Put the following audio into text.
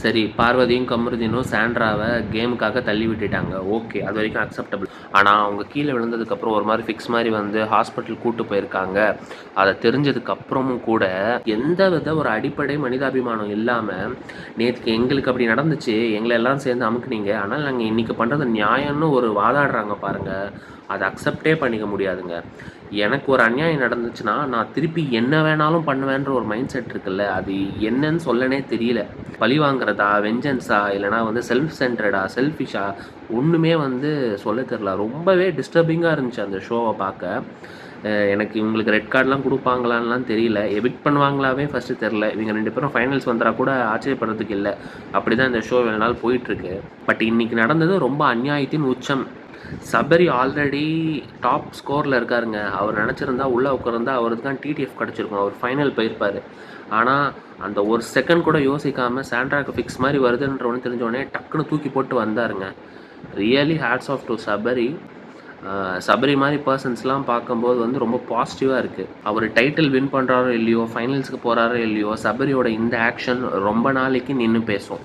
சரி, பார்வதியும் கமருதீனும் சாண்ட்ராவை கேமுக்காக தள்ளி விட்டுட்டாங்க. ஓகே, அது வரைக்கும் அக்செப்டபிள். ஆனால் அவங்க கீழே விழுந்ததுக்கப்புறம் ஒரு மாதிரி ஃபிக்ஸ் மாதிரி வந்து ஹாஸ்பிட்டல் கூட்டு போயிருக்காங்க. அதை தெரிஞ்சதுக்கப்புறமும் கூட எந்த வித ஒரு அடிப்படை மனிதாபிமானம் இல்லாமல் நேற்றுக்கு எங்களுக்கு அப்படி நடந்துச்சு, எங்களை எல்லாம் சேர்ந்து அமுக்குனீங்க, ஆனால் நாங்கள் இன்றைக்கி பண்ணுறது நியாயம்னு ஒரு வாதாடுறாங்க பாருங்கள். அதை அக்செப்டே பண்ணிக்க முடியாதுங்க. எனக்கு ஒரு அநியாயம் நடந்துச்சுன்னா நான் திருப்பி என்ன வேணாலும் பண்ணுவேன்ற ஒரு மைண்ட் செட் இருக்குல்ல, அது என்னன்னு சொல்லனே தெரியல. பழி வாங்குறதா, வெஞ்சன்ஸா, இல்லைனா வந்து செல்ஃப் சென்ட்ரடா, செல்ஃபிஷா, ஒன்றுமே வந்து சொல்ல தெரில. ரொம்பவே டிஸ்டர்பிங்காக இருந்துச்சு அந்த ஷோவை பார்க்க. எனக்கு இவங்களுக்கு ரெட் கார்டெலாம் கொடுப்பாங்களான்லாம் தெரியல. எவிக்ட் பண்ணுவாங்களாவே ஃபஸ்ட்டு தெரில. இவங்க 2 பேரும் ஃபைனல்ஸ் வந்தா கூட ஆச்சரியப்படுறதுக்கு இல்லை. அப்படி தான் இந்த ஷோ இவ்வளோ நாள் போயிட்டுருக்கு. பட் இன்றைக்கி நடந்தது ரொம்ப அநியாயத்தின் உச்சம். சபரி ஆல்ரெடி டாப் ஸ்கோரில் இருக்காருங்க. அவர் நினச்சிருந்தா உள்ளே உட்கார்ந்தா அவருக்கு தான் டிடிஎஃப் கிடச்சிருக்கும், அவர் ஃபைனல் போயிருப்பார். ஆனால் அந்த ஒரு செகண்ட் கூட யோசிக்காமல் சாண்ட்ராக்கு ஃபிக்ஸ் மாதிரி வருதுன்ற ஒன்று தெரிஞ்சோடனே டக்குன்னு தூக்கி போட்டு வந்தாருங்க. Really hats off to Sabari. Sabari மாதிரி பர்சன்ஸ்லாம் பார்க்கும்போது வந்து ரொம்ப பாசிட்டிவாக இருக்குது. அவர் டைட்டில் வின் பண்ணுறாரோ இல்லையோ, ஃபைனல்ஸுக்கு போகிறாரோ இல்லையோ, சபரியோட இந்த ஆக்ஷன் ரொம்ப நாளைக்கு நின்று பேசும்.